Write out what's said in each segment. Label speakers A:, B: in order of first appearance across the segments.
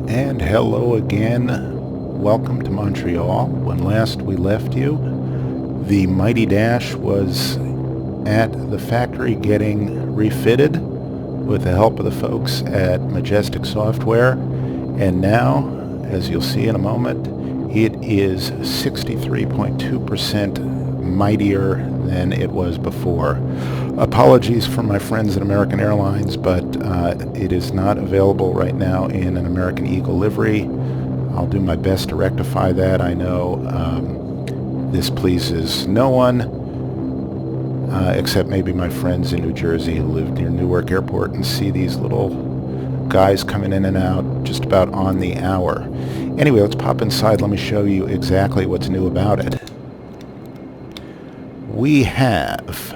A: And hello again. Welcome to Montreal. When last we left you, the Mighty Dash was at the factory getting refitted with the help of the folks at Majestic Software. And now, as you'll see in a moment, it is 63.2% mightier than it was before. Apologies for my friends at American Airlines, but it is not available right now in an American Eagle livery. I'll do my best to rectify that. I know this pleases no one, except maybe my friends in New Jersey who live near Newark Airport and see these little guys coming in and out just about on the hour. Anyway, let's pop inside. Let me show you exactly what's new about it. We have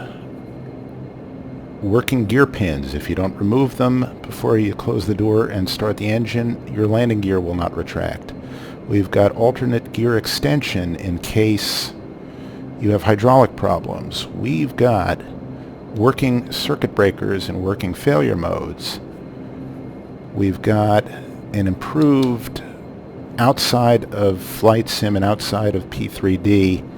A: working gear pins. If you don't remove them before you close the door and start the engine, your landing gear will not retract. We've got alternate gear extension in case you have hydraulic problems. We've got working circuit breakers and working failure modes. We've got an improved outside of Flight Sim and outside of P3D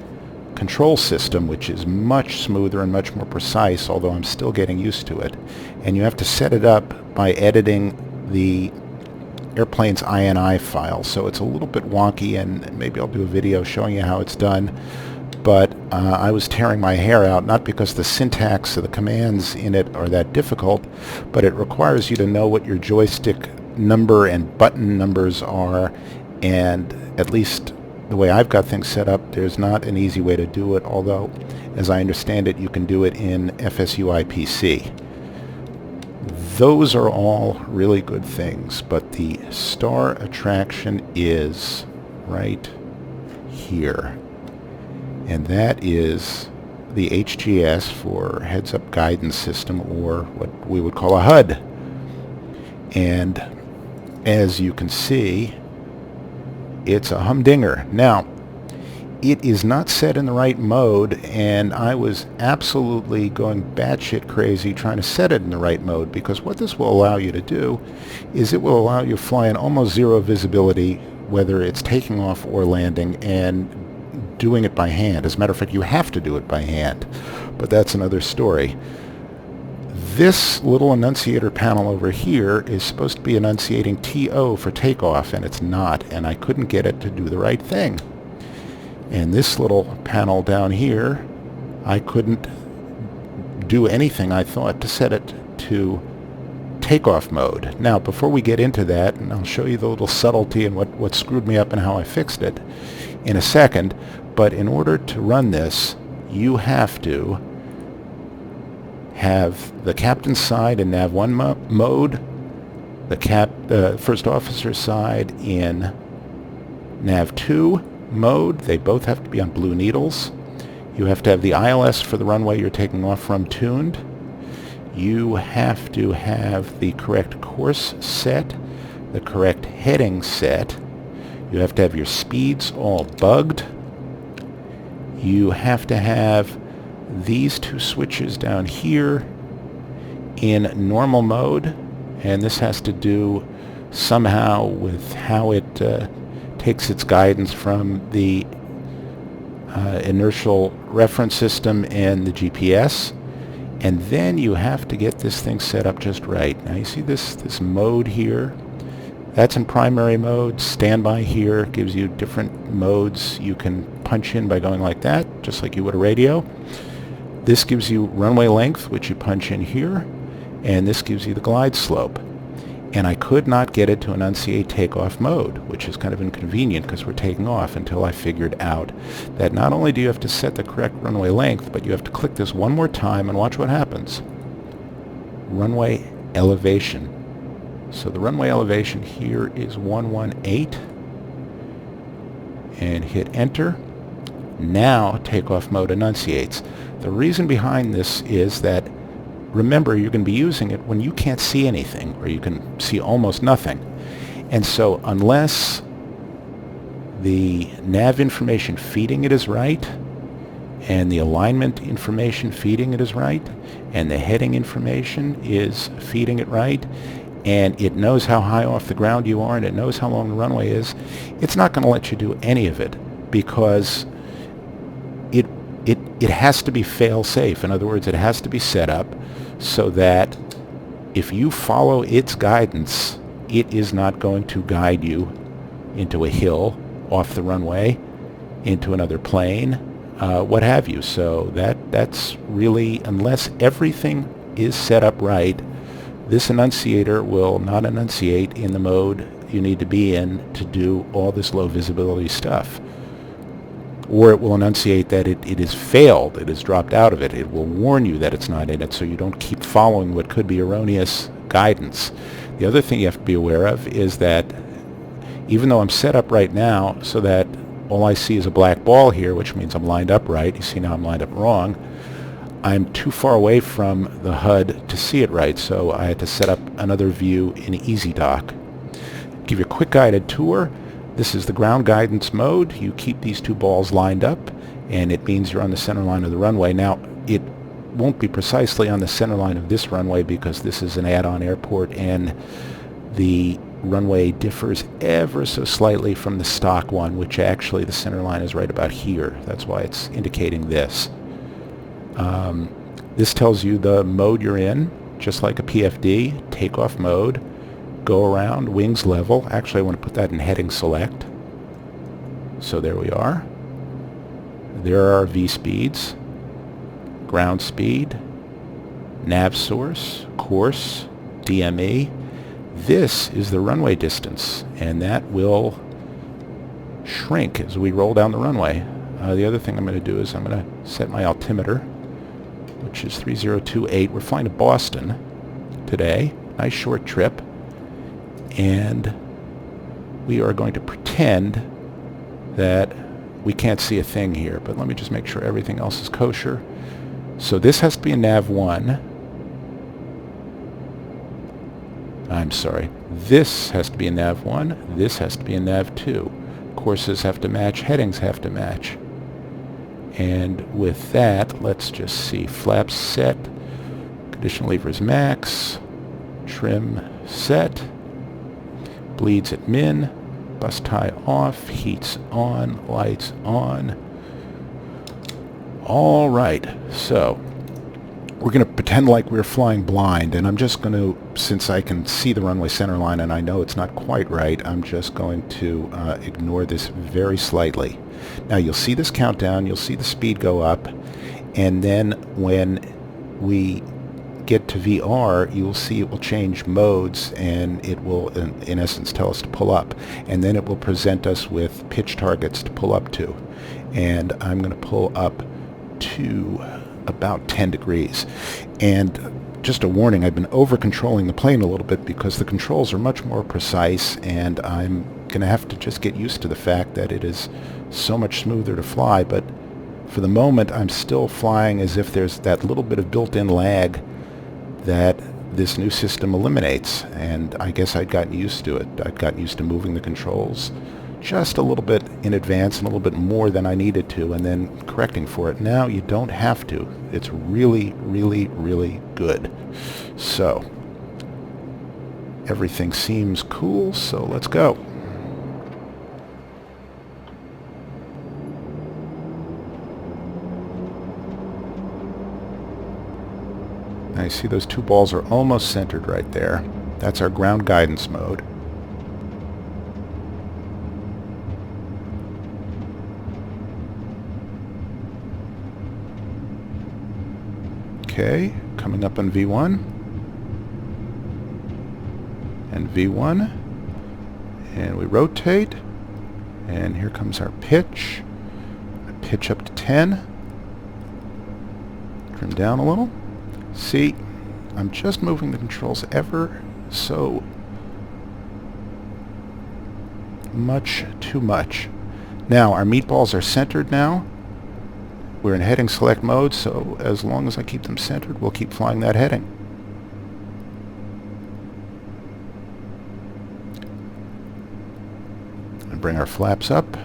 A: control system, which is much smoother and much more precise, although I'm still getting used to it. And you have to set it up by editing the airplane's INI file, so it's a little bit wonky, and maybe I'll do a video showing you how it's done. But I was tearing my hair out, not because the syntax of the commands in it are that difficult, but it requires you to know what your joystick number and button numbers are, and at least the way I've got things set up, there's not an easy way to do it, although, as I understand it, you can do it in FSUIPC. Those are all really good things, but the star attraction is right here. And that is the HGS, for Heads-Up Guidance System, or what we would call a HUD. And as you can see, it's a humdinger. Now, it is not set in the right mode, and I was absolutely going batshit crazy trying to set it in the right mode, because what this will allow you to do is it will allow you to fly in almost zero visibility, whether it's taking off or landing, and doing it by hand. As a matter of fact, you have to do it by hand, but that's another story. This little annunciator panel over here is supposed to be enunciating TO for takeoff, and it's not, and I couldn't get it to do the right thing. And this little panel down here, I couldn't do anything, I thought, to set it to takeoff mode. Now, before we get into that, and I'll show you the little subtlety and what screwed me up and how I fixed it in a second, but in order to run this, you have to have the captain's side in Nav 1 mode, the first officer's side in Nav 2 mode. They both have to be on blue needles. You have to have the ILS for the runway you're taking off from tuned. You have to have the correct course set, the correct heading set. You have to have your speeds all bugged. You have to have these two switches down here in normal mode, and this has to do somehow with how it takes its guidance from the inertial reference system and the GPS. And then you have to get this thing set up just right. Now you see this mode here, that's in primary mode. Standby here gives you different modes you can punch in by going like that, just like you would a radio. This gives you runway length, which you punch in here, and this gives you the glide slope. And I could not get it to enunciate takeoff mode, which is kind of inconvenient because we're taking off, until I figured out that not only do you have to set the correct runway length, but you have to click this one more time and watch what happens. Runway elevation. So the runway elevation here is 118, and hit enter. Now takeoff mode enunciates. The reason behind this is that, remember, you're going to be using it when you can't see anything, or you can see almost nothing. And so unless the nav information feeding it is right, and the alignment information feeding it is right, and the heading information is feeding it right, and it knows how high off the ground you are and it knows how long the runway is, it's not going to let you do any of it because it has to be fail-safe. In other words, it has to be set up so that if you follow its guidance, it is not going to guide you into a hill, off the runway, into another plane, what have you. So that's really, unless everything is set up right, this enunciator will not enunciate in the mode you need to be in to do all this low visibility stuff. Or it will enunciate that it has failed, it has dropped out of it. It will warn you that it's not in it so you don't keep following what could be erroneous guidance. The other thing you have to be aware of is that even though I'm set up right now so that all I see is a black ball here, which means I'm lined up right, you see now I'm lined up wrong, I'm too far away from the HUD to see it right, so I had to set up another view in EasyDock. Give you a quick guided tour. This is the ground guidance mode. You keep these two balls lined up, and it means you're on the center line of the runway. Now, it won't be precisely on the center line of this runway because this is an add-on airport, and the runway differs ever so slightly from the stock one, which actually the center line is right about here. That's why it's indicating this. This tells you the mode you're in, just like a PFD, takeoff mode. Go around, wings level. Actually, I want to put that in heading select. So there we are. There are our V-speeds, ground speed, nav source, course, DME. This is the runway distance, and that will shrink as we roll down the runway. The other thing I'm going to do is I'm going to set my altimeter, which is 3028. We're flying to Boston today. Nice short trip. And we are going to pretend that we can't see a thing here, but let me just make sure everything else is kosher. So this has to be in nav 1. I'm sorry. This has to be in nav 1. This has to be in nav 2. Courses have to match. Headings have to match. And with that, let's just see. Flaps set. Condition levers max. Trim set. Bleeds at min, bus tie off, heats on, lights on. All right, so we're going to pretend like we're flying blind, and I'm just going to, since I can see the runway center line and I know it's not quite right, I'm just going to ignore this very slightly. Now you'll see this countdown, you'll see the speed go up, and then when we get to VR, you'll see it will change modes, and it will in essence tell us to pull up, and then it will present us with pitch targets to pull up to, and I'm going to pull up to about 10 degrees. And just a warning, I've been over controlling the plane a little bit because the controls are much more precise, and I'm going to have to just get used to the fact that it is so much smoother to fly. But for the moment, I'm still flying as if there's that little bit of built-in lag that this new system eliminates, and I guess I'd gotten used to it. I'd gotten used to moving the controls just a little bit in advance and a little bit more than I needed to, and then correcting for it. Now you don't have to. It's really, really, really good. So everything seems cool, so let's go. Now you see those two balls are almost centered right there. That's our ground guidance mode. Okay, coming up on V1 and V1, and we rotate, and here comes our pitch. Pitch up to 10, trim down a little. See, I'm just moving the controls ever so much too much. Now our meatballs are centered now. We're in heading select mode, so as long as I keep them centered, we'll keep flying that heading. And bring our flaps up.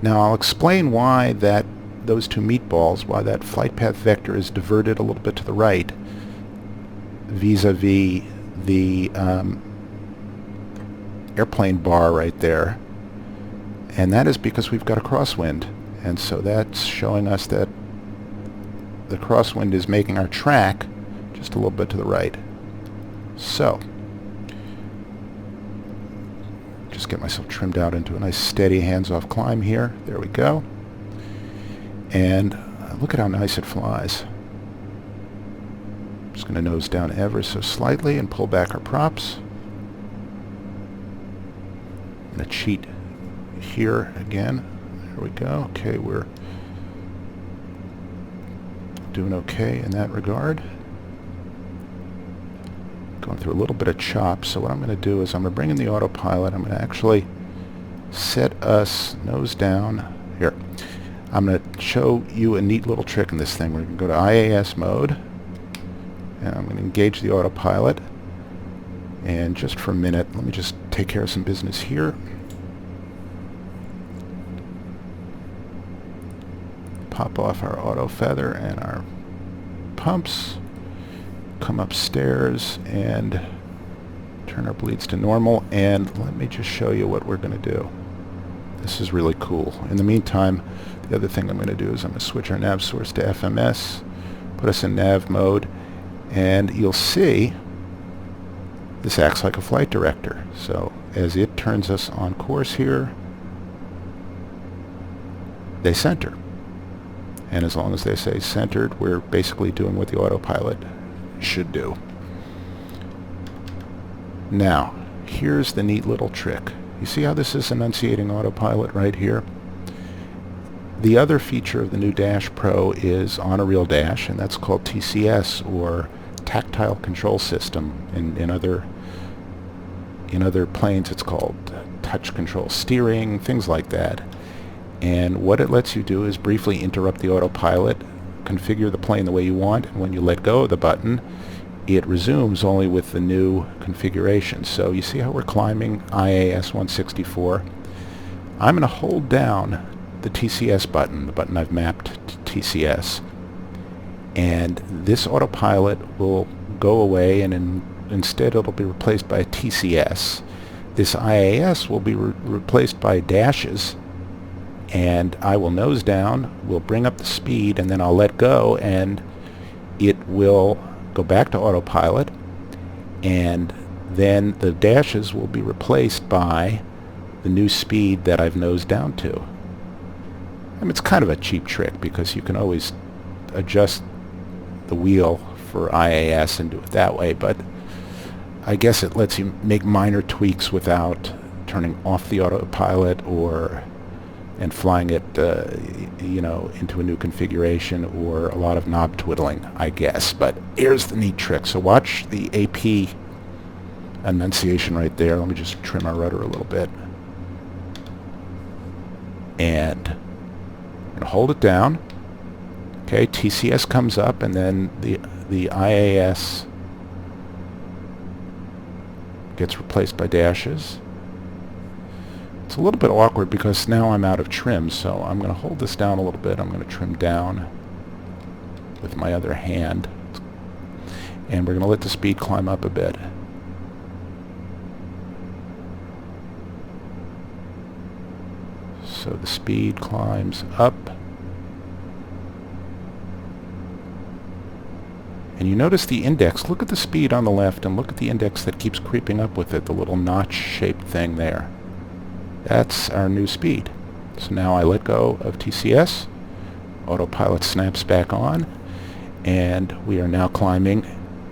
A: Now I'll explain why that those two meatballs, while that flight path vector is diverted a little bit to the right vis-a-vis the airplane bar right there. And that is because we've got a crosswind. And so that's showing us that the crosswind is making our track just a little bit to the right. So, just get myself trimmed out into a nice steady hands-off climb here. There we go. And look at how nice it flies. Just going to nose down ever so slightly and pull back our props. I'm going to cheat here again. There we go. Okay, we're doing okay in that regard. Going through a little bit of chop, so what I'm going to do is I'm going to bring in the autopilot. I'm going to actually set us nose down. Here. I'm going to show you a neat little trick in this thing. We're going to go to IAS mode, and I'm going to engage the autopilot. And just for a minute, let me just take care of some business here. Pop off our auto feather and our pumps. Come upstairs and turn our bleeds to normal, and let me just show you what we're going to do. This is really cool. In the meantime, the other thing I'm going to do is I'm going to switch our nav source to FMS, put us in nav mode, and you'll see this acts like a flight director. So as it turns us on course here, they center. And as long as they say centered, we're basically doing what the autopilot should do. Now, here's the neat little trick. You see how this is enunciating autopilot right here? The other feature of the new Dash Pro is on a real dash, and that's called TCS, or Tactile Control System. In other planes it's called touch control steering, things like that. And what it lets you do is briefly interrupt the autopilot, configure the plane the way you want, and when you let go of the button, it resumes only with the new configuration. So you see how we're climbing IAS 164? I'm going to hold down the TCS button, the button I've mapped to TCS, and this autopilot will go away, and instead it'll be replaced by a TCS. This IAS will be replaced by dashes, and I will nose down, we'll bring up the speed, and then I'll let go, and it will go back to autopilot, and then the dashes will be replaced by the new speed that I've nosed down to. I mean, it's kind of a cheap trick because you can always adjust the wheel for IAS and do it that way, but I guess it lets you make minor tweaks without turning off the autopilot and flying it, into a new configuration, or a lot of knob twiddling, I guess. But here's the neat trick. So watch the AP enunciation right there. Let me just trim our rudder a little bit. And I'm going to hold it down. Okay, TCS comes up, and then the IAS gets replaced by dashes. It's a little bit awkward because now I'm out of trim, so I'm going to hold this down a little bit. I'm going to trim down with my other hand, and we're going to let the speed climb up a bit. So the speed climbs up, and you notice the index. Look at the speed on the left, and look at the index that keeps creeping up with it, the little notch-shaped thing there. That's our new speed. So now I let go of TCS, autopilot snaps back on, and we are now climbing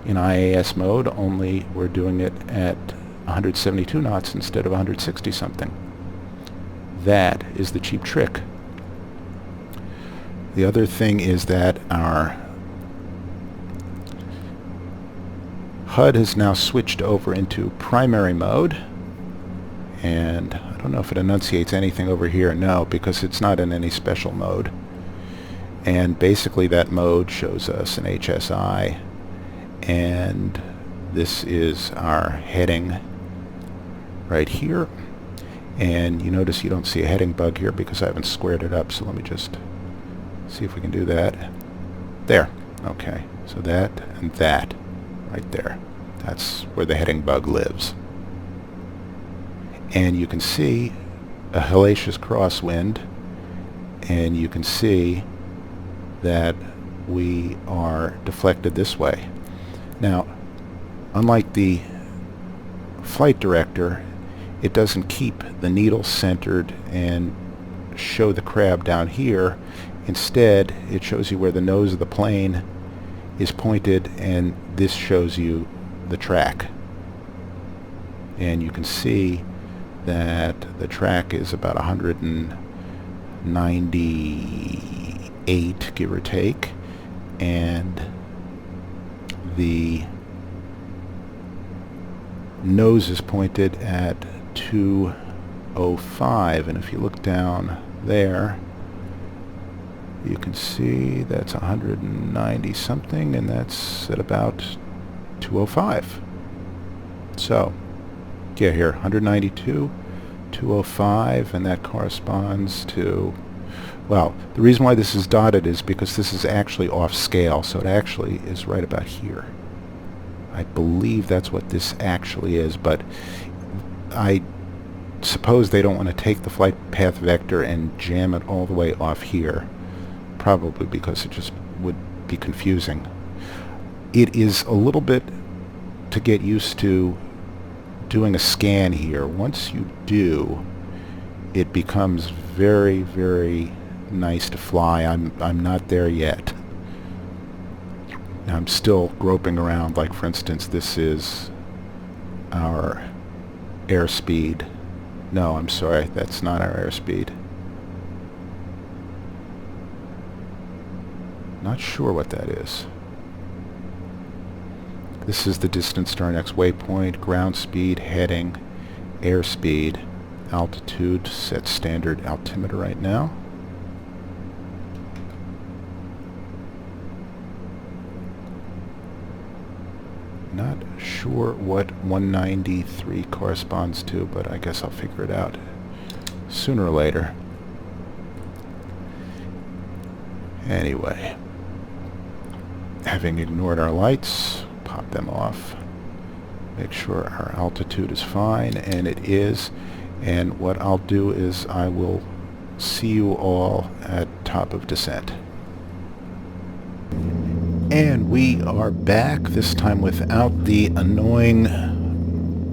A: in IAS mode, only we're doing it at 172 knots instead of 160 something. That is the cheap trick. The other thing is that our HUD has now switched over into primary mode, and I don't know if it enunciates anything over here. No, because it's not in any special mode. And basically that mode shows us an HSI, and this is our heading right here. And you notice you don't see a heading bug here because I haven't squared it up, so let me just See if we can do that. There. Okay. So that and that right there. That's where the heading bug lives. And you can see a hellacious crosswind, and you can see that we are deflected this way. Now, unlike the flight director, it doesn't keep the needle centered and show the crab down here. Instead, it shows you where the nose of the plane is pointed, and this shows you the track. And you can see that the track is about 198, give or take, and the nose is pointed at 205, and if you look down there, you can see that's 190 something, and that's at about 205. So yeah, here 192, 205, and that corresponds to, well, the reason why this is dotted is because this is actually off scale, so it actually is right about here. I believe that's what this actually is, but I suppose they don't want to take the flight path vector and jam it all the way off here, probably because it just would be confusing. It is a little bit to get used to doing a scan here. Once you do, it becomes very, very nice to fly. I'm not there yet. I'm still groping around. Like, for instance, this is our airspeed. No, I'm sorry, that's not our airspeed. Not sure what that is. This is the distance to our next waypoint, ground speed, heading, airspeed, altitude, set standard altimeter right now. Not sure what 193 corresponds to, but I guess I'll figure it out sooner or later. Anyway, having ignored our lights, pop them off, make sure our altitude is fine, and it is. And what I'll do is I will see you all at top of descent. And we are back, this time without the annoying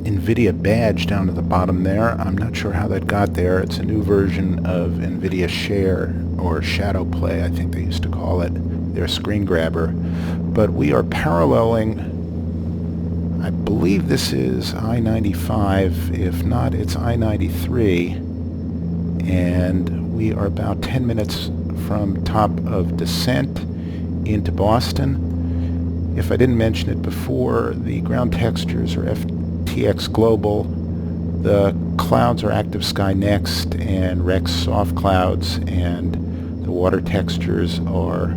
A: NVIDIA badge down at the bottom there. I'm not sure how that got there. It's a new version of NVIDIA Share, or Shadow Play, I think they used to call it, their screen grabber. But we are paralleling, I believe this is I-95, if not it's I-93, and we are about 10 minutes from top of descent into Boston. If I didn't mention it before, the ground textures are FTX Global, the clouds are Active Sky Next and Rex Soft Clouds, and the water textures are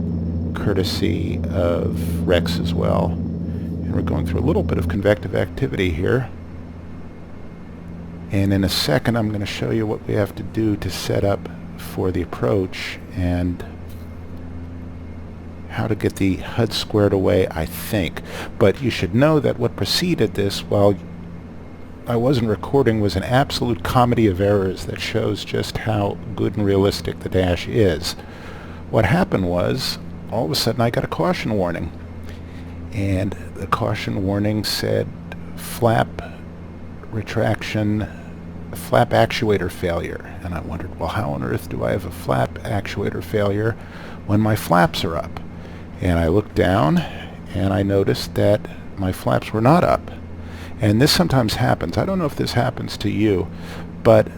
A: courtesy of Rex as well. And we're going through a little bit of convective activity here. And in a second I'm going to show you what we have to do to set up for the approach and how to get the HUD squared away, I think. But you should know that what preceded this, while I wasn't recording, was an absolute comedy of errors that shows just how good and realistic the dash is. What happened was, all of a sudden I got a caution warning. And the caution warning said flap retraction, flap actuator failure. And I wondered, well, how on earth do I have a flap actuator failure when my flaps are up? And I looked down and I noticed that my flaps were not up. And this sometimes happens. I don't know if this happens to you, but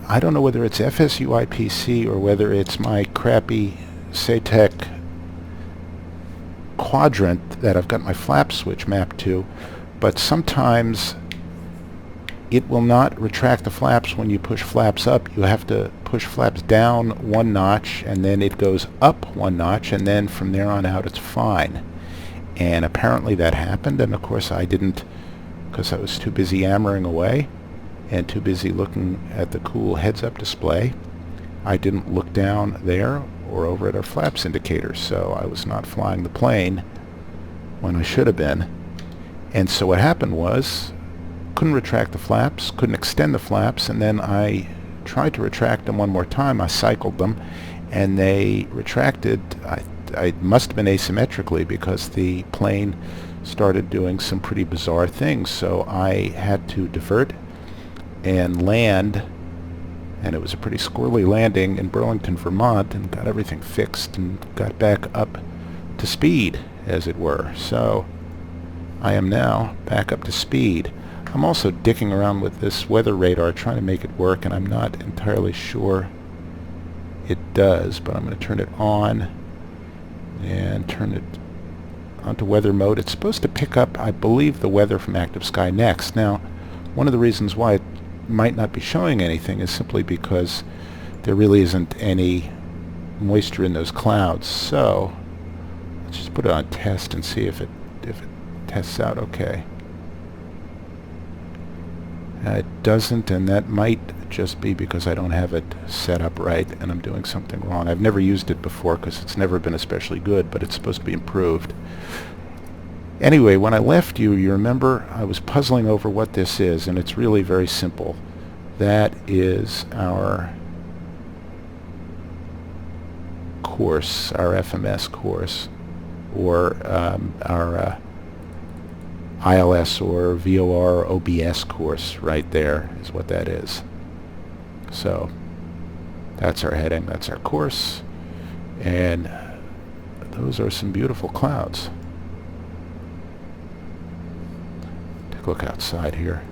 A: I don't know whether it's FSUIPC or whether it's my crappy SATEC quadrant that I've got my flap switch mapped to, but sometimes it will not retract the flaps when you push flaps up. You have to push flaps down one notch, and then it goes up one notch, and then from there on out it's fine. And apparently that happened, and of course I didn't, because I was too busy hammering away and too busy looking at the cool heads-up display. I didn't look down there or over at our flaps indicator, so I was not flying the plane when I should have been. And so what happened was, couldn't retract the flaps, couldn't extend the flaps, and then I tried to retract them one more time. I cycled them, and they retracted. I must have been asymmetrically, because the plane started doing some pretty bizarre things. So I had to divert and land, and it was a pretty squirrely landing in Burlington, Vermont, and got everything fixed and got back up to speed, as it were. So I am now back up to speed. I'm also dicking around with this weather radar trying to make it work, and I'm not entirely sure it does, but I'm going to turn it on and turn it onto weather mode. It's supposed to pick up, I believe, the weather from Active Sky Next. Now, one of the reasons why it might not be showing anything is simply because there really isn't any moisture in those clouds. So let's just put it on test and see if it tests out okay. It doesn't, and that might just be because I don't have it set up right and I'm doing something wrong. I've never used it before because it's never been especially good, but it's supposed to be improved. Anyway, when I left you, you remember I was puzzling over what this is, and it's really very simple. That is our course, our FMS course, or our ILS or VOR or OBS course. Right there is what that is. So that's our heading, that's our course, and those are some beautiful clouds. Take a look outside here.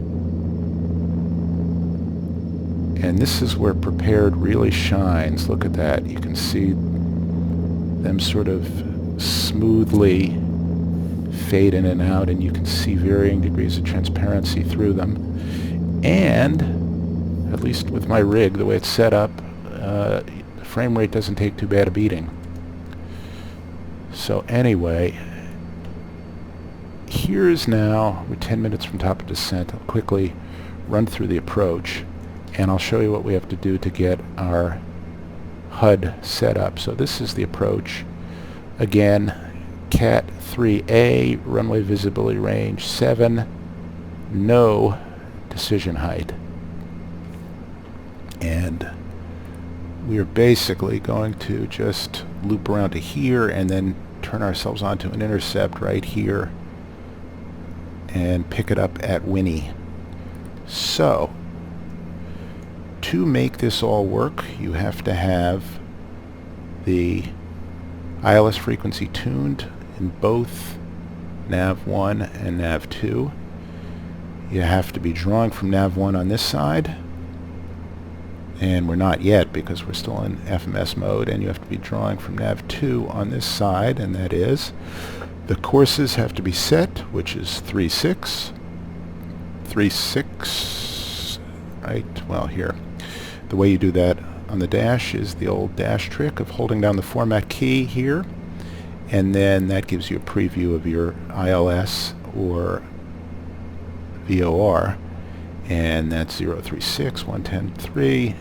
A: And this is where prepared really shines. Look at that. You can see them sort of smoothly fade in and out, and you can see varying degrees of transparency through them. And at least with my rig, the way it's set up, the frame rate doesn't take too bad a beating. So anyway, here's now, we're 10 minutes from top of descent. I'll quickly run through the approach, and I'll show you what we have to do to get our HUD set up. So this is the approach. Again, Cat 3A, runway visibility range 7, no decision height. And we're basically going to just loop around to here and then turn ourselves onto an intercept right here and pick it up at Winnie. So to make this all work, you have to have the ILS frequency tuned in both nav1 and nav2. You have to be drawing from nav1 on this side, and we're not yet because we're still in FMS mode, and you have to be drawing from nav2 on this side, and that is the courses have to be set, which is 3-6, 3-6, right? Well, here, the way you do that on the dash is the old dash trick of holding down the format key here, and then that gives you a preview of your ILS or VOR, and that's 036, 110.3,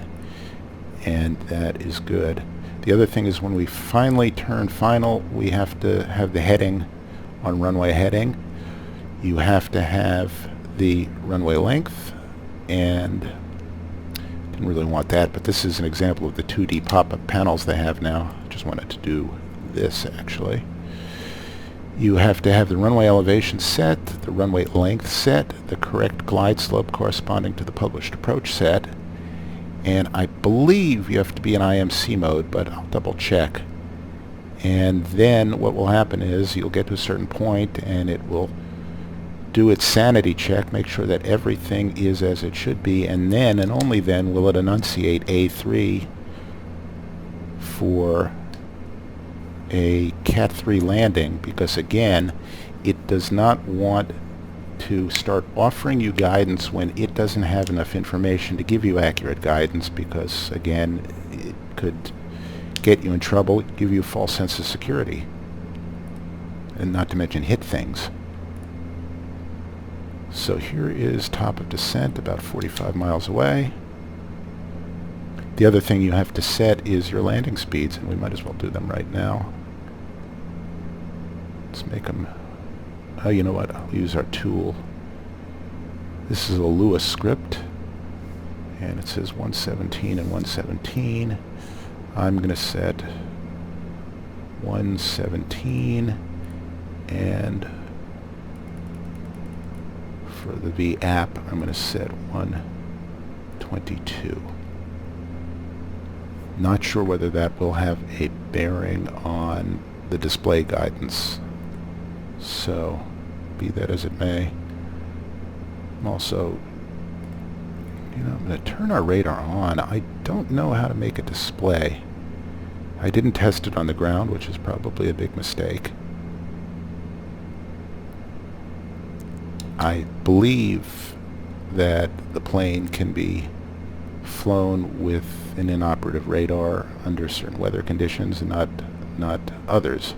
A: and that is good. The other thing is when we finally turn final, we have to have the heading on runway heading. You have to have the runway length, and didn't really want that, but this is an example of the 2D pop-up panels they have now. I just wanted to do this actually. You have to have the runway elevation set, the runway length set, the correct glide slope corresponding to the published approach set, and I believe you have to be in IMC mode, but I'll double check. And then what will happen is you'll get to a certain point and it will do its sanity check, make sure that everything is as it should be, and then and only then will it enunciate A3 for a Cat 3 landing, because again, it does not want to start offering you guidance when it doesn't have enough information to give you accurate guidance, because again, it could get you in trouble, give you a false sense of security, and not to mention hit things. So here is top of descent, about 45 miles away. The other thing you have to set is your landing speeds, and we might as well do them right now. Let's make them... Oh, you know what? I'll use our tool. This is a Lewis script, and it says 117 and 117. I'm going to set 117, and for the V app, I'm going to set 122. Not sure whether that will have a bearing on the display guidance. So, be that as it may. I'm also, I'm going to turn our radar on. I don't know how to make it display. I didn't test it on the ground, which is probably a big mistake. I believe that the plane can be flown with an inoperative radar under certain weather conditions and not others.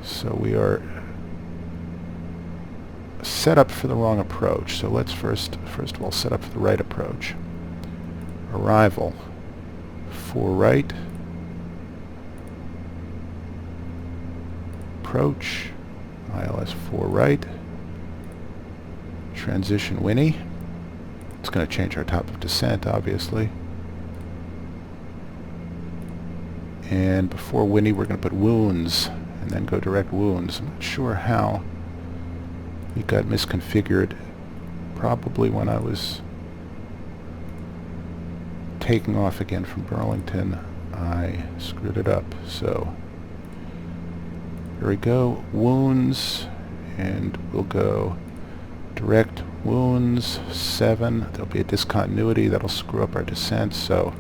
A: So we are set up for the wrong approach. So let's first of all set up for the right approach. Arrival. 4 right. Approach. ILS 4 right. Transition Winnie. It's going to change our top of descent, obviously. And before Winnie, we're going to put wounds, and then go direct wounds. I'm not sure how we got misconfigured. Probably when I was taking off again from Burlington, I screwed it up. So here we go, wounds, and we'll go direct wounds 7. There'll be a discontinuity that'll screw up our descent, so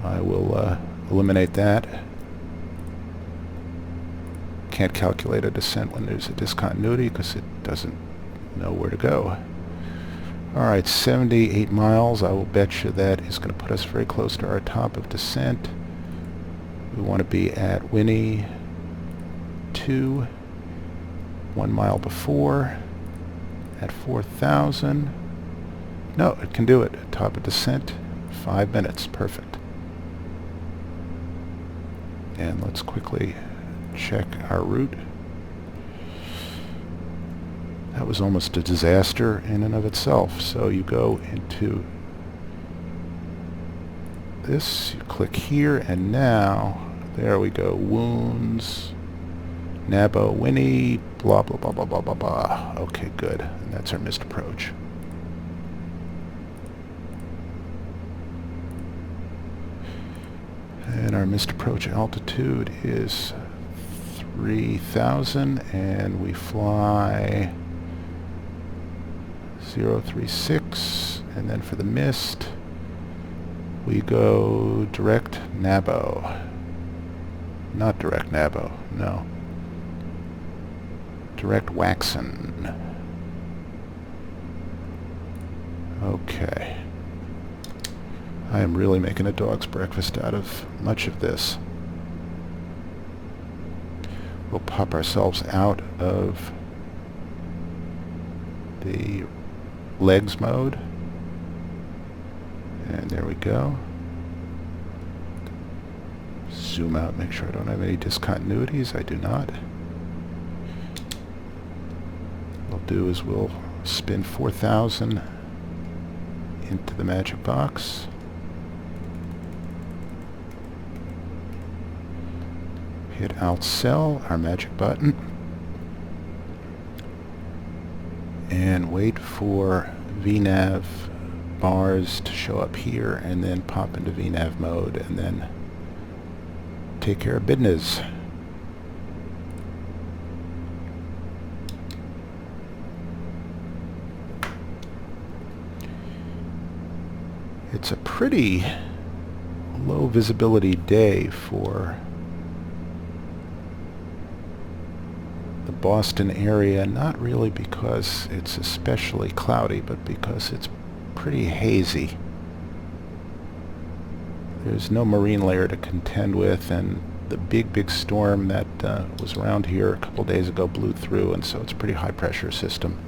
A: I will eliminate that. Can't calculate a descent when there's a discontinuity because it doesn't know where to go. Alright, 78 miles. I will bet you that is going to put us very close to our top of descent. We want to be at Winnie 2, 1 mile before, at 4,000. No, it can do it. Top of descent, 5 minutes. Perfect. And let's quickly check our route. That was almost a disaster in and of itself. So you go into this, you click here, and now, there we go, wounds, Nabo, Winnie, blah, blah, blah, blah, blah, blah, blah. Okay, good. And that's our missed approach. And our missed approach altitude is 3,000, and we fly 036, and then for the missed, we go direct Nabo. Not direct Nabo, no. Direct Waxon. Okay. I am really making a dog's breakfast out of much of this. We'll pop ourselves out of the legs mode. And there we go. Zoom out, make sure I don't have any discontinuities. I do not. What we'll do is we'll spin 4,000 into the magic box. Hit Alt Cell, our magic button, and wait for VNav bars to show up here, and then pop into VNav mode, and then take care of business. It's a pretty low visibility day for the Boston area, not really because it's especially cloudy, but because it's pretty hazy. There's no marine layer to contend with, and the big storm that was around here a couple days ago blew through, and so it's a pretty high pressure system.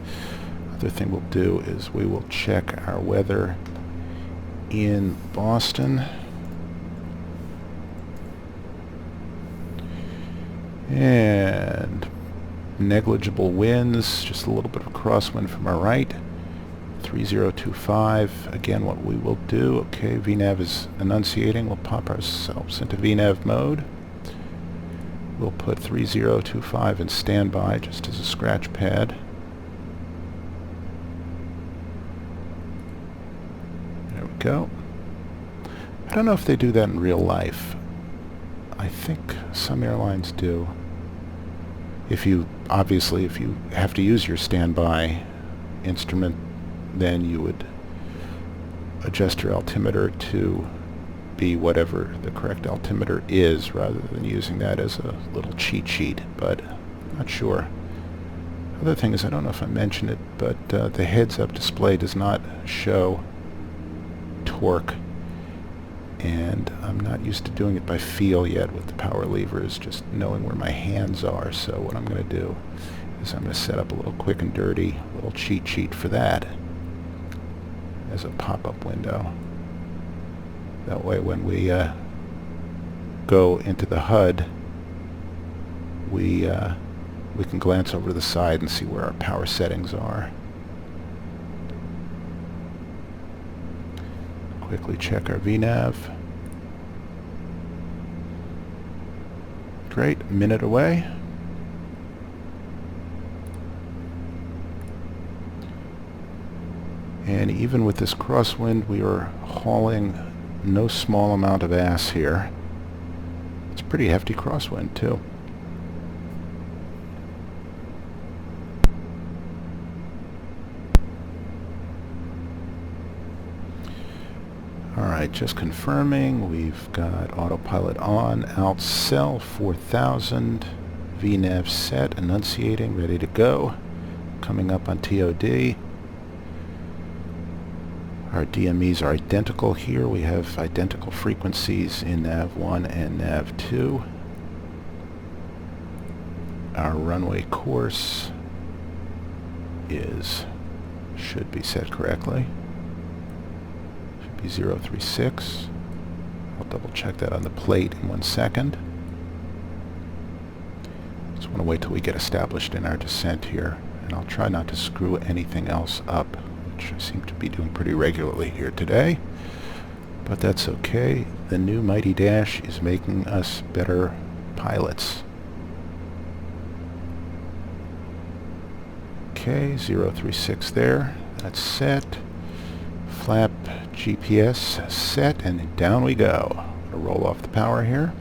A: Other thing we'll do is we will check our weather in Boston. And negligible winds, just a little bit of a crosswind from our right. 3025. Again, what we will do, okay, VNAV is enunciating. We'll pop ourselves into VNAV mode. We'll put 3025 in standby just as a scratch pad. There we go. I don't know if they do that in real life. I think some airlines do. If you have to use your standby instrument, then you would adjust your altimeter to be whatever the correct altimeter is, rather than using that as a little cheat sheet, but I'm not sure. Other thing is, I don't know if I mentioned it, but the heads-up display does not show torque, and I'm not used to doing it by feel yet with the power levers, just knowing where my hands are. So what I'm going to do is I'm going to set up a little quick and dirty little cheat sheet for that as a pop-up window. That way when we go into the HUD, we can glance over to the side and see where our power settings are. Quickly check our VNAV. Great, a minute away. And even with this crosswind, we are hauling no small amount of ass here. It's a pretty hefty crosswind too. Alright, just confirming, we've got autopilot on, alt cell 4000, VNAV set, enunciating, ready to go, coming up on TOD. Our DMEs are identical here. We have identical frequencies in nav1 and nav2. Our runway course should be set correctly. Should be 036. I'll double check that on the plate in 1 second. Just want to wait till we get established in our descent here, and I'll try not to screw anything else up, which I seem to be doing pretty regularly here today, but that's okay. The new Mighty Dash is making us better pilots. Okay, 036 there, that's set. Flap GPS set, and down we go. I'm going to roll off the power here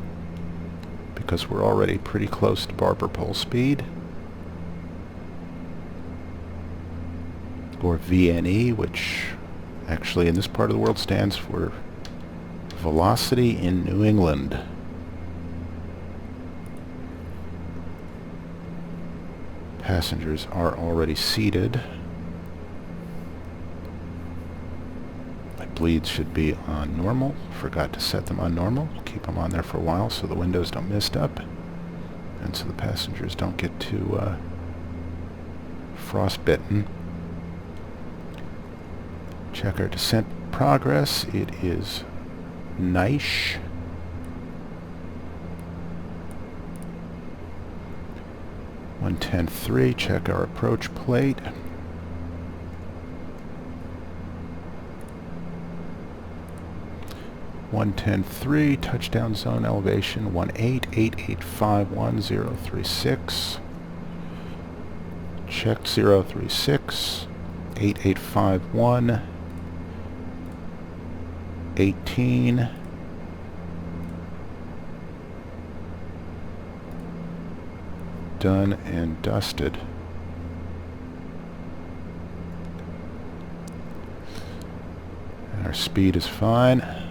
A: because we're already pretty close to barber pole speed, or VNE, which actually in this part of the world stands for Velocity in New England. Passengers are already seated. My bleeds should be on normal. Forgot to set them on normal. Keep them on there for a while so the windows don't mist up, and so the passengers don't get too frostbitten. Check our descent progress. It is nice. (110.3). Check our approach plate. (110.3). Touchdown zone elevation 18.8851.036. Checked 036. 8851. 18. Done and dusted. And our speed is fine. I'm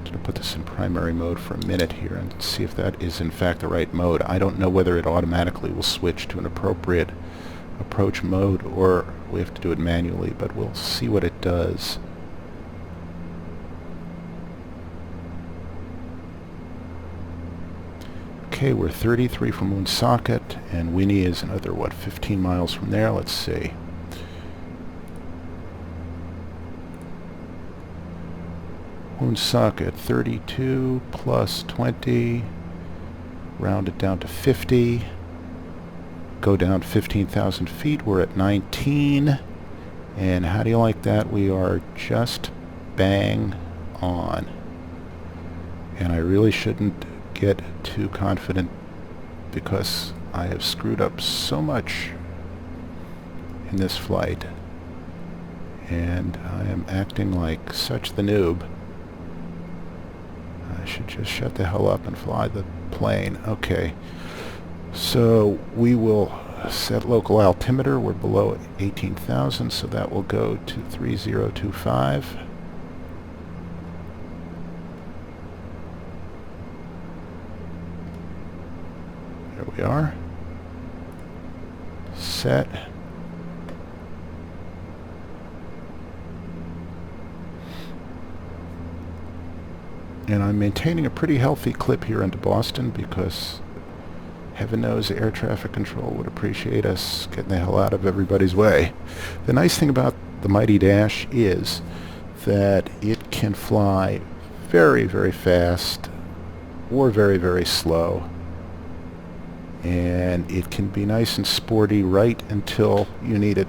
A: going to put this in primary mode for a minute here and see if that is in fact the right mode. I don't know whether it automatically will switch to an appropriate approach mode or we have to do it manually, but we'll see what it does. Okay, we're 33 from Woonsocket And Winnie is another, what, 15 miles from there? Let's see. Woonsocket, 32 plus 20. Round it down to 50. Go down 15,000 feet. We're at 19. And how do you like that? We are just bang on. And I really shouldn't get too confident because I have screwed up so much in this flight. And I am acting like such the noob. I should just shut the hell up and fly the plane. Okay. So we will set local altimeter. We're below 18,000, so that will go to 3025. There we are. Set. And I'm maintaining a pretty healthy clip here into Boston because heaven knows air traffic control would appreciate us getting the hell out of everybody's way. The nice thing about the Mighty Dash is that it can fly very, very fast or very, very slow. And it can be nice and sporty right until you need it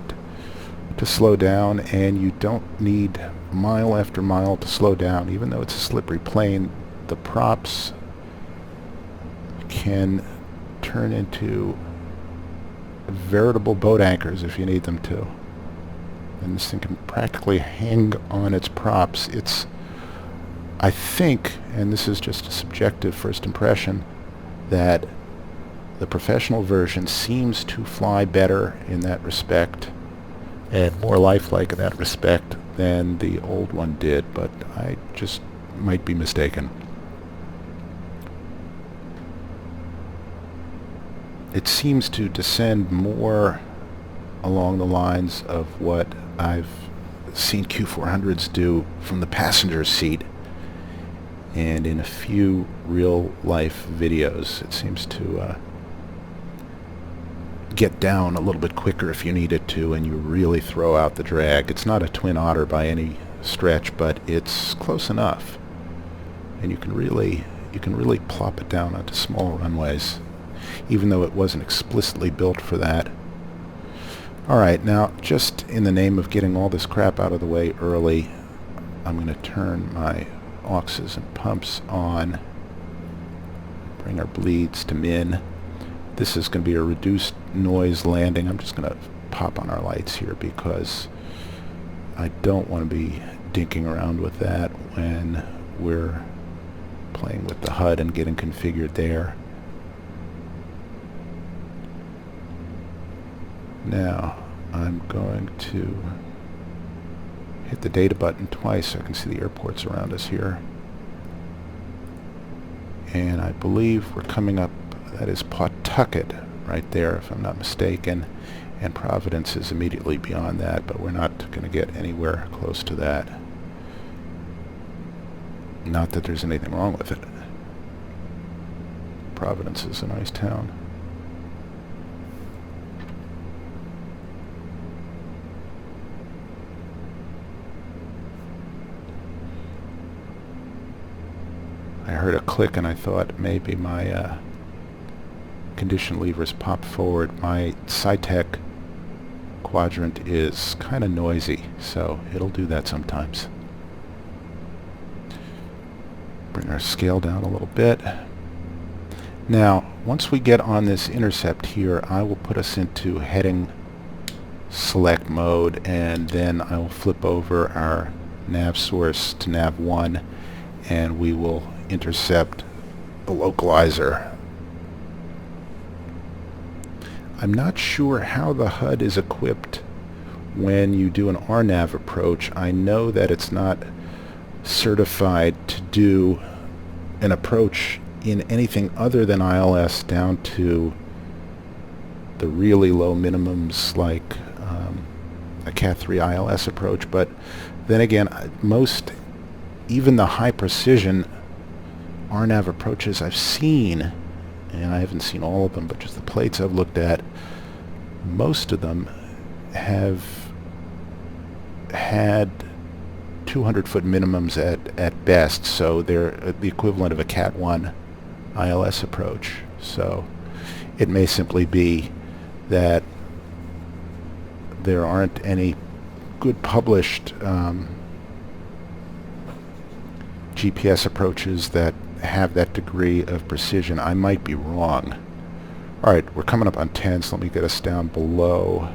A: to slow down, and you don't need mile after mile to slow down. Even though it's a slippery plane, the props can turn into veritable boat anchors if you need them to. And this thing can practically hang on its props. It's, I think, and this is just a subjective first impression, that the professional version seems to fly better in that respect and more lifelike in that respect than the old one did, but I just might be mistaken. It seems to descend more along the lines of what I've seen Q400s do from the passenger seat, and in a few real-life videos it seems to get down a little bit quicker if you need it to, and you really throw out the drag. It's not a Twin Otter by any stretch, but it's close enough, and you can really plop it down onto small runways, even though it wasn't explicitly built for that. Alright, now just in the name of getting all this crap out of the way early, I'm going to turn my auxes and pumps on, bring our bleeds to min. This is going to be a reduced noise landing. I'm just going to pop on our lights here because I don't want to be dinking around with that when we're playing with the HUD and getting configured there. Now I'm going to hit the data button twice so I can see the airports around us here. And I believe we're coming up, that is Pawtucket right there if I'm not mistaken, and Providence is immediately beyond that, but we're not going to get anywhere close to that. Not that there's anything wrong with it. Providence is a nice town. I heard a click and I thought maybe my condition levers popped forward. My SciTech quadrant is kind of noisy, so it'll do that sometimes. Bring our scale down a little bit. Now, once we get on this intercept here, I will put us into heading select mode, and then I will flip over our nav source to nav 1, and we will intercept the localizer. I'm not sure how the HUD is equipped when you do an RNAV approach. I know that it's not certified to do an approach in anything other than ILS down to the really low minimums like a Cat 3 ILS approach, but then again, most, even the high precision RNAV approaches I've seen and I haven't seen all of them, but just the plates I've looked at, most of them have had 200-foot minimums at best, so they're the equivalent of a Cat 1 ILS approach. So it may simply be that there aren't any good published GPS approaches that have that degree of precision. I might be wrong. Alright, we're coming up on 10, so let me get us down below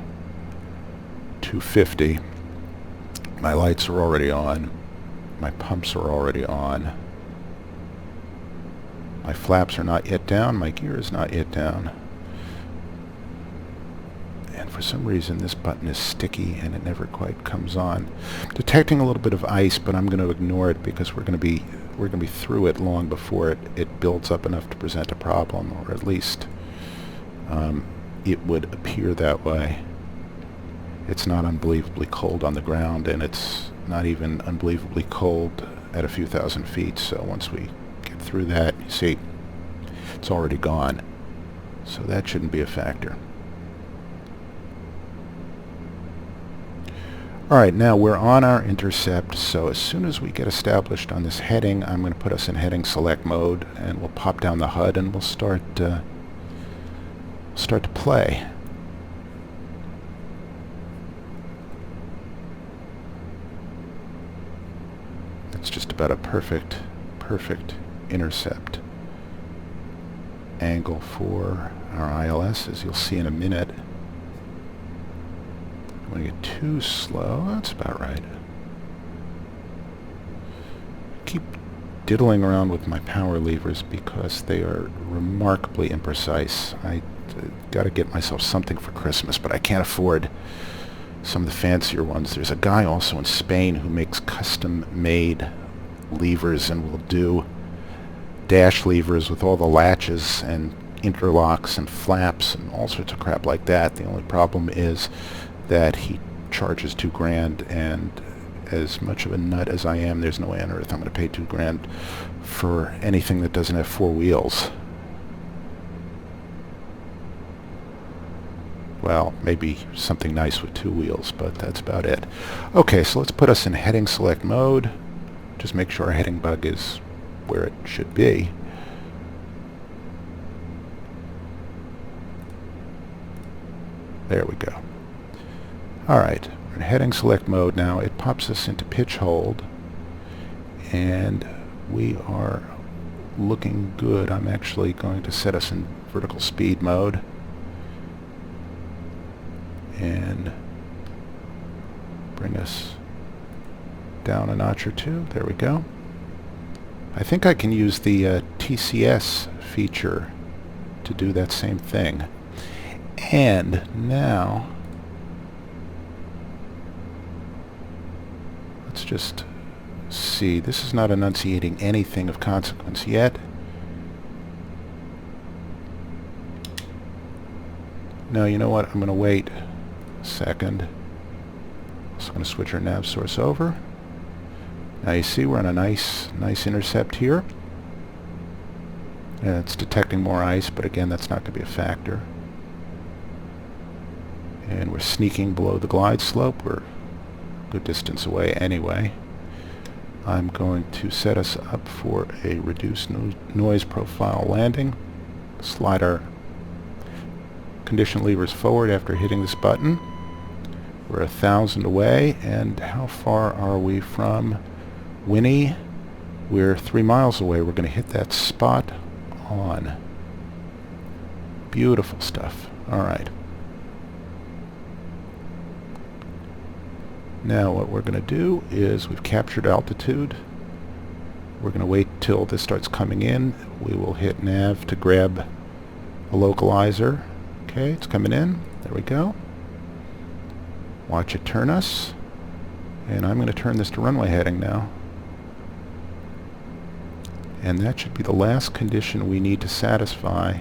A: 250. My lights are already on. My pumps are already on. My flaps are not yet down. My gear is not yet down. And for some reason this button is sticky and it never quite comes on. Detecting a little bit of ice, but I'm going to ignore it because we're going to be through it long before it builds up enough to present a problem, or at least it would appear that way. It's not unbelievably cold on the ground, and it's not even unbelievably cold at a few thousand feet, so once we get through that, you see, it's already gone. So that shouldn't be a factor. Alright, now we're on our intercept, so as soon as we get established on this heading, I'm going to put us in heading select mode, and we'll pop down the HUD and we'll start to play. It's just about a perfect intercept angle for our ILS, as you'll see in a minute. When you get too slow, that's about right. Keep diddling around with my power levers because they are remarkably imprecise. I got to get myself something for Christmas, but I can't afford some of the fancier ones. There's a guy also in Spain who makes custom-made levers and will do dash levers with all the latches and interlocks and flaps and all sorts of crap like that. The only problem is that he charges $2,000, and as much of a nut as I am, there's no way on earth I'm going to pay $2,000 for anything that doesn't have 4 wheels. Well, maybe something nice with 2 wheels, but that's about it. Okay, so let's put us in heading select mode. Just make sure our heading bug is where it should be. There we go. Alright, we're in heading select mode now. It pops us into pitch hold, and we are looking good. I'm actually going to set us in vertical speed mode and bring us down a notch or two. There we go. I think I can use the TCS feature to do that same thing. And now let's just see. This is not enunciating anything of consequence yet. No, you know what? I'm going to wait a second. So I'm going to switch our nav source over. Now you see we're on a nice intercept here. And it's detecting more ice, but again, that's not going to be a factor. And we're sneaking below the glide slope. We're a good distance away anyway. I'm going to set us up for a reduced noise profile landing. Slide our condition levers forward after hitting this button. We're 1,000 away, and how far are we from Winnie? We're 3 miles away. We're going to hit that spot on. Beautiful stuff. Alright. Now what we're going to do is we've captured altitude. We're going to wait till this starts coming in. We will hit nav to grab a localizer. Okay, it's coming in. There we go. Watch it turn us. And I'm going to turn this to runway heading now. And that should be the last condition we need to satisfy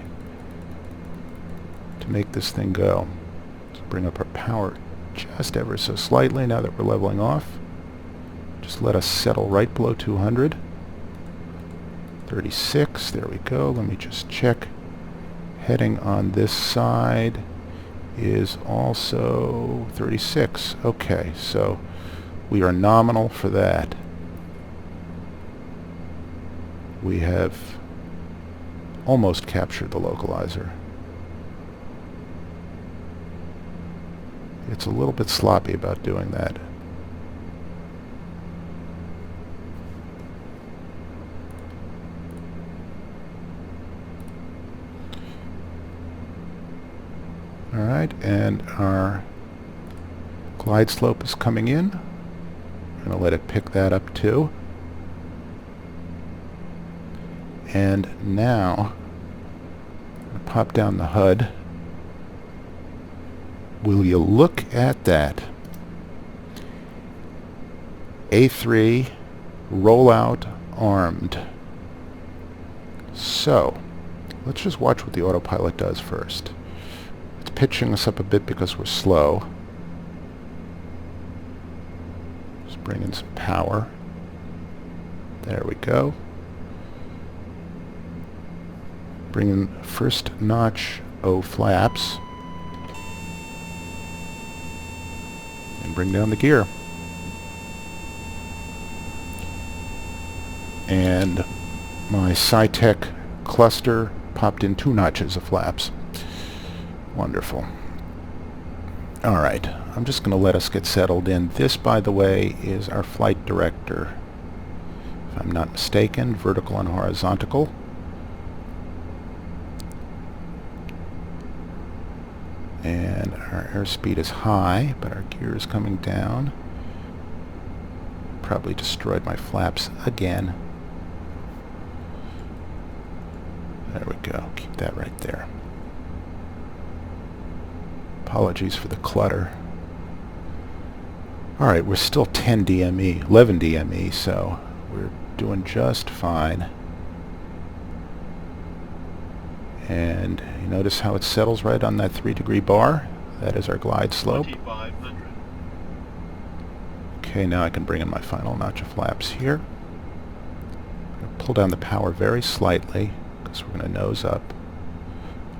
A: to make this thing go. Let's bring up our power just ever so slightly now that we're leveling off. Just let us settle right below 200. 36, there we go. Let me just check Heading on this side is also 36. Okay, so we are nominal for that. We have almost captured the localizer. It's a little bit sloppy about doing that. Alright, and our glide slope is coming in. I'm going to let it pick that up too. And now, I'm going to pop down the HUD. Will you look at that? A3 rollout armed. So, let's just watch what the autopilot does first. It's pitching us up a bit because we're slow. Just bring in some power. There we go. Bring in first notch O flaps. And bring down the gear. And my SciTech cluster popped in 2 notches of flaps. Wonderful. Alright, I'm just going to let us get settled in. This, by the way, is our flight director. If I'm not mistaken, vertical and horizontal. And our airspeed is high, but our gear is coming down. Probably destroyed my flaps again. There we go. Keep that right there. Apologies for the clutter. Alright, we're still 10 DME, 11 DME, so we're doing just fine. And you notice how it settles right on that 3-degree bar? That is our glide slope. Okay, now I can bring in my final notch of flaps here. I'm going to pull down the power very slightly because we're going to nose up,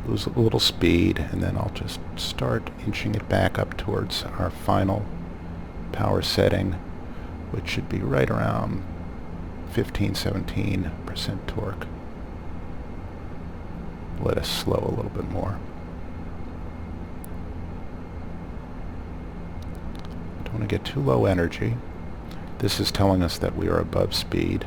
A: lose a little speed, and then I'll just start inching it back up towards our final power setting, which should be right around 15-17% torque. Let us slow a little bit more. Don't want to get too low energy. This is telling us that we are above speed.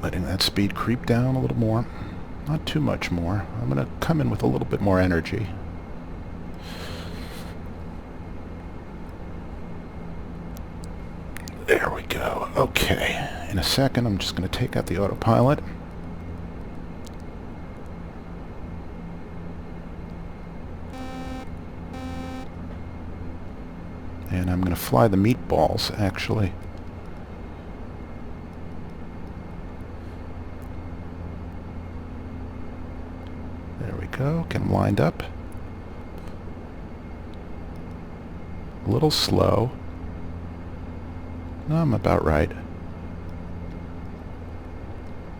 A: Letting that speed creep down a little more. Not too much more. I'm going to come in with a little bit more energy. There we go. Okay. In a second, I'm just going to take out the autopilot. And I'm going to fly the meatballs, actually. There we go. Get them lined up. A little slow. No, I'm about right.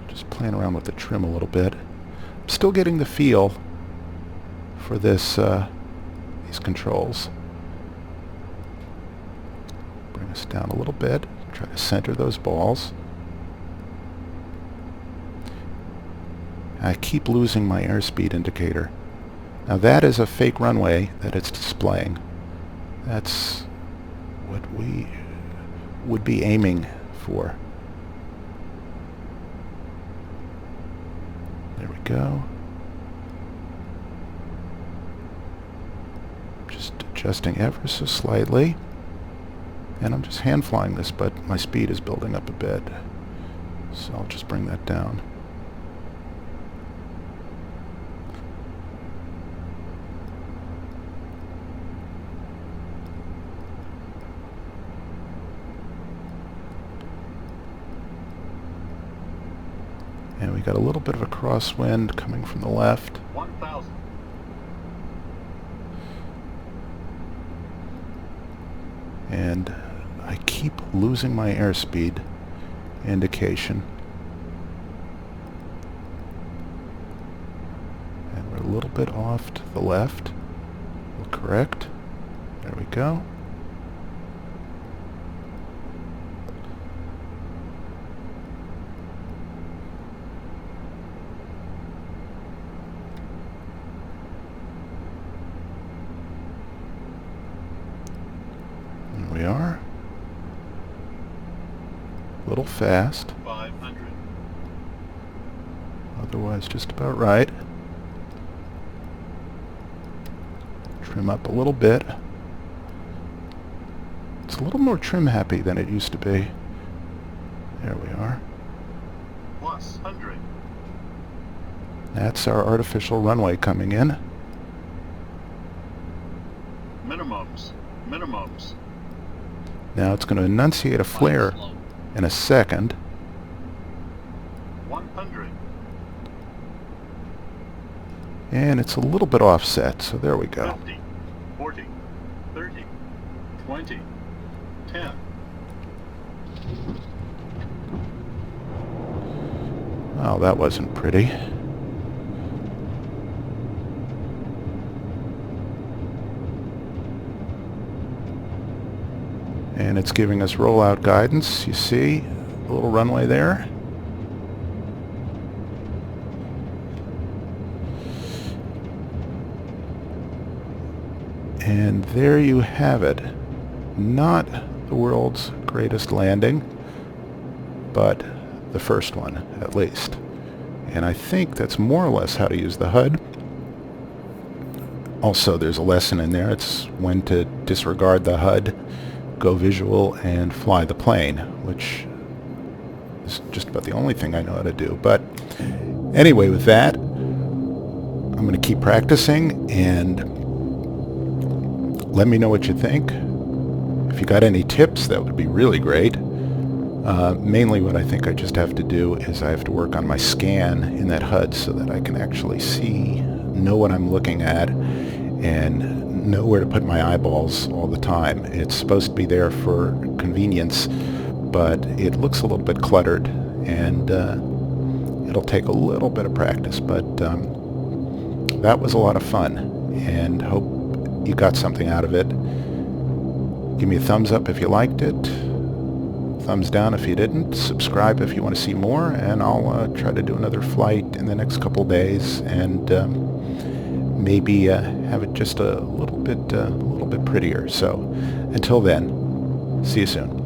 A: Just playing around with the trim a little bit. I'm still getting the feel for this, these controls. Bring us down a little bit. Try to center those balls. I keep losing my airspeed indicator. Now that is a fake runway that it's displaying. That's what we would be aiming for. There we go. Just adjusting ever so slightly. And I'm just hand flying this, but my speed is building up a bit. So I'll just bring that down. And we got a little bit of a crosswind coming from the left.
B: 1,000.
A: And I keep losing my airspeed indication. And we're a little bit off to the left. We'll correct. There we go. There we are. A little fast.
B: 500.
A: Otherwise just about right. Trim up a little bit. It's a little more trim happy than it used to be. There we are.
B: Plus 100.
A: That's our artificial runway coming in.
B: Minimums. Minimums.
A: Now it's going to enunciate a flare in a second.
B: 100.
A: And it's a little bit offset, so there we go.
B: 50. 40. 30. 20. 10.
A: Oh, that wasn't pretty. And it's giving us rollout guidance. You see a little runway there. And there you have it. Not the world's greatest landing, but the first one, at least. And I think that's more or less how to use the HUD. Also, there's a lesson in there. It's when to disregard the HUD, go visual, and fly the plane, which is just about the only thing I know how to do. But anyway, with that, I'm going to keep practicing, and let me know what you think. If you got any tips, that would be really great. Mainly what I think I just have to do is I have to work on my scan in that HUD so that I can actually know what I'm looking at and know where to put my eyeballs all the time. It's supposed to be there for convenience, but it looks a little bit cluttered, and it'll take a little bit of practice, but that was a lot of fun, and hope you got something out of it. Give me a thumbs up if you liked it. Thumbs down if you didn't. Subscribe if you want to see more, and I'll try to do another flight in the next couple days, and maybe have it just a little bit prettier. So until then, see you soon.